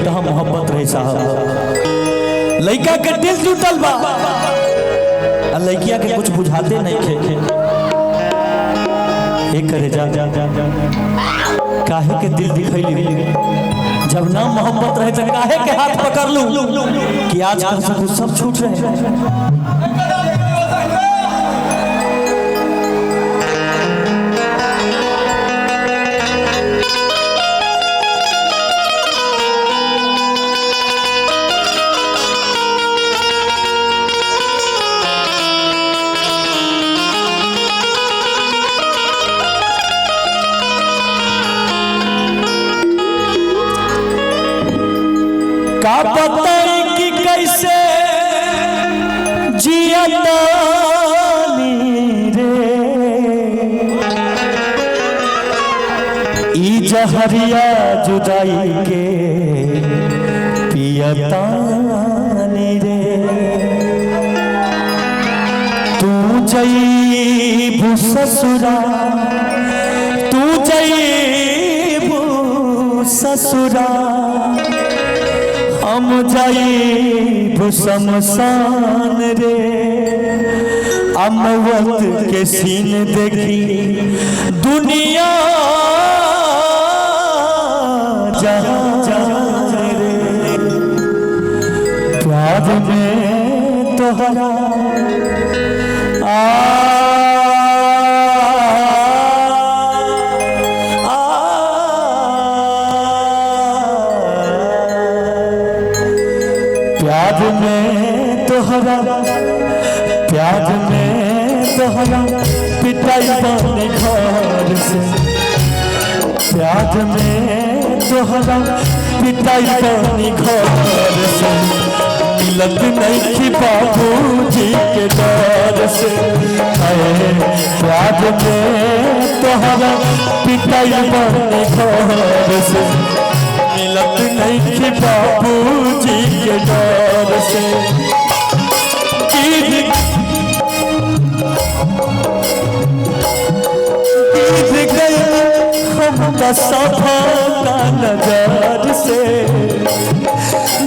मोहब्बत रहे साहब। लड़का के दिल टूटल बा, लड़किया के कुछ बुझाते नहीं खे। एक करे जा काहे के दिल दिखैली, जब ना मोहब्बत रहे तो काहे के हाथ पकड़ लूं कि आज कल सब छूट रहे हैं। का बताई कि कैसे जियतानी रे ई जहरिया जुदाई के पियतानी रे। तू जईबू ससुरा, तू जईबू ससुरा, हम जाइबू शमशान रे। अमवत के सीन देखी दुनिया जहां रे। प्यार में तोहरा प्यार में तोहरा, प्यार में तोहरा पिटाई बने घर से। प्यार में तोहरा पिटाई बने घर से। मिलत नहीं थी बाबूजी के डर से। प्यार में तोहरा पिटाई बने घर से। मिलत नहीं थी बाबूजी के डर से। गिर गए हम सफा का नजर से।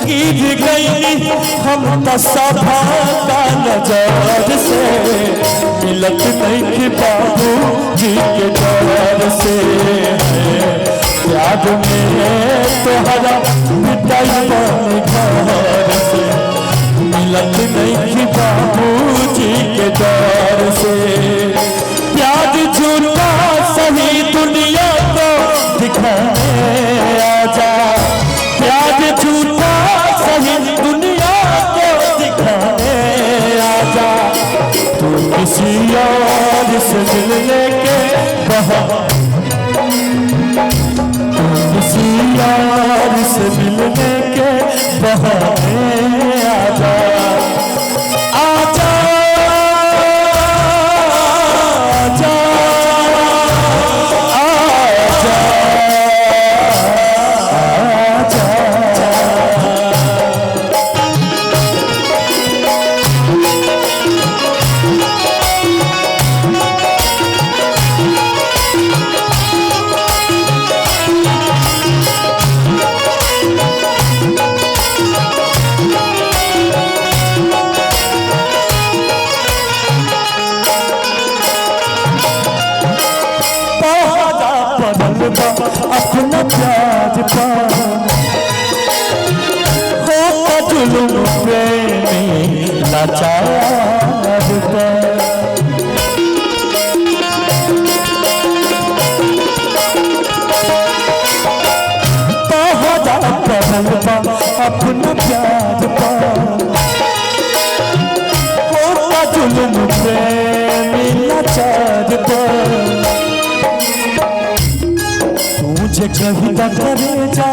गिर गई हम सफा का नजर से। मिलत नहीं थी बाबूजी के डर से। याद में तोहरा पिटाई बने घर से। मिलत नहीं थी बाबूजी के डर से। प्यार झूठा सही दुनिया को दिखाने आजा। प्यार झूठा सही दुनिया को दिखाने आजा। तू किसी और से मिलने के किसी यार से मिलने के बहाने आजा। आजा आजा आजा अपना प्यार पा हो जुल्म प्रेमी लाचार पा। अपना प्यार पा हो जुल्म प्रेमी लाचार पा। मुझे कहीं तक करे जा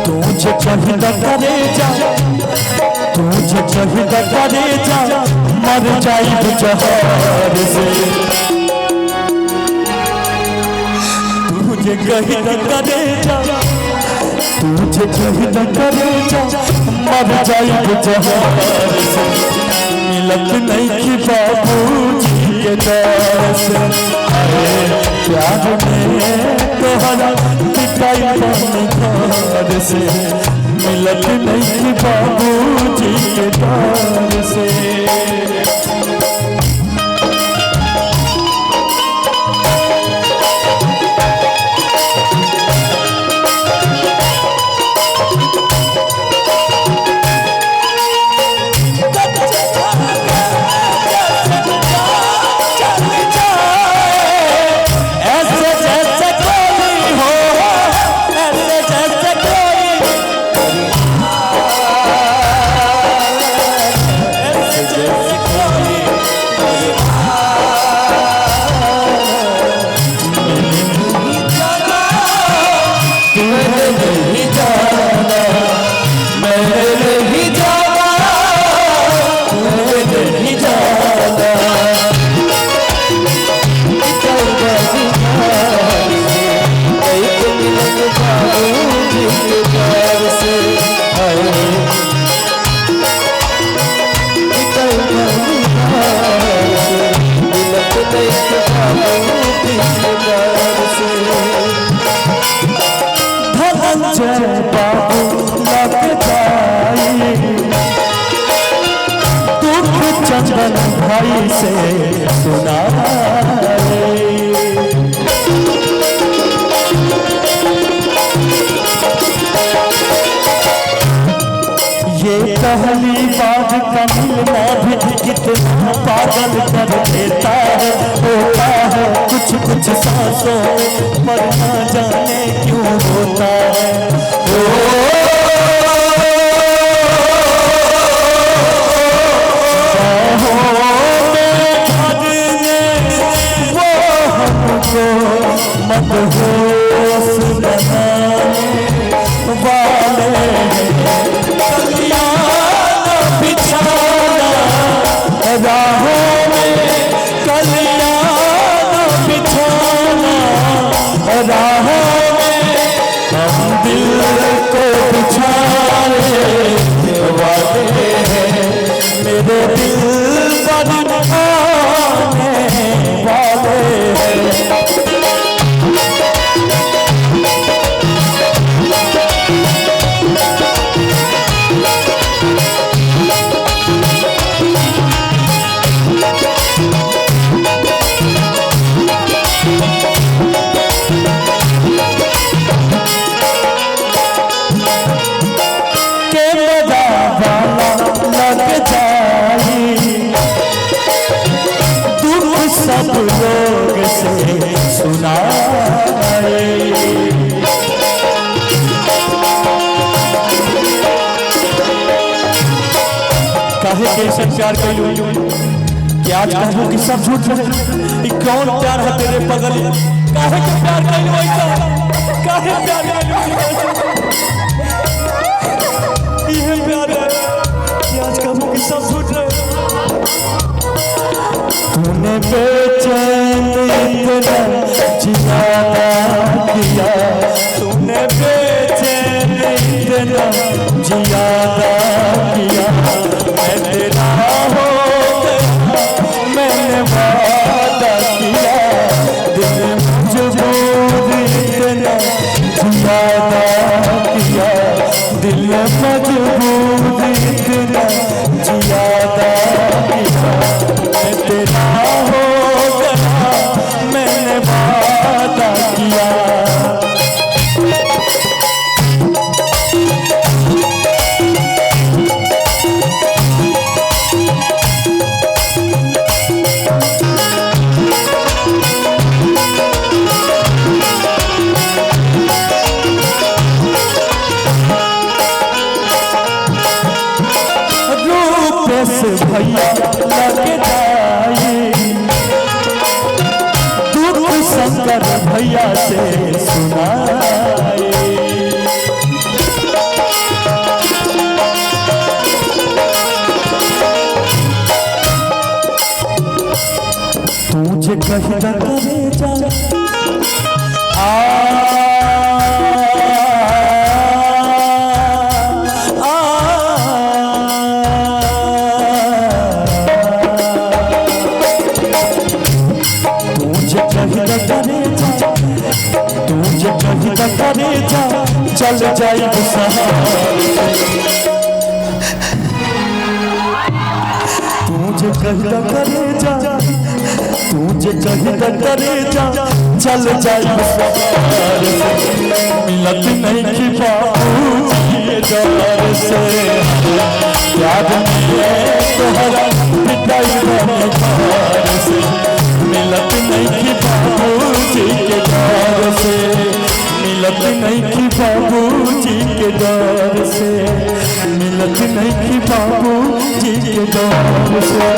तुझे कहीं तक करे जा, तुझे कहीं तक करे जा। मर जाए जहर से। तुझे कहीं तक करे जा, तुझे चाहिदा करे जा मर जाए जहार से मिलत नहीं कि बाबूजी के दर से अरे प्यार में तोहरा पिटाई घर से मिलत नहीं कि बाबूजी के दर से चंदन भाई से सुना ये पहली बात का मिलना भी कितना पागल कर देता है होता है कुछ कुछ सांसों पर ना जाने क्यों होता है मदहोश बनाने वाले कलियां बिछाना राहों में कलियां बिछाना राहों में हम दिल को बिछाने वाले हैं मेरे दिल पर आने वाले हैं सब लोग से सुनाए काहे कैसे प्यार कइलू कि आज कहूं कि सब झूठ रहे कौन प्यार है तेरे पगल काहे के प्यार कइलू ऐसा काहे प्यार कइलू ये प्यार है कि आज कहूं कि सब झूठ रहे तूने बेचैन इतना जियादा किया तूने बेचैन इतना जियादा किया मैं तेरा हो गया मैंने वादा किया दिल मजबूर इतना जियादा किया दिल मजबूर इतना जियादा किया तेरा हो गया मैंने वादा किया भैया लगे जाए दूध शंकर भैया से सुनाए तुझे कहीं न करे जा चल जाए तुझे कहता करे जा, तुझे कहता करे जा, चल जाए मिलत नहीं की बाबू डर से, याद तोहरा पिटाई से, मिलत नहीं की बाबू जी के डर से, मिलत नहीं की बाबू जी के डर से, मिलत नहीं की बाबू जी के डर से।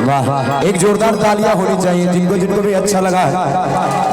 वाह, एक जोरदार तालियां होनी चाहिए जिनको जिनको भी अच्छा लगा है।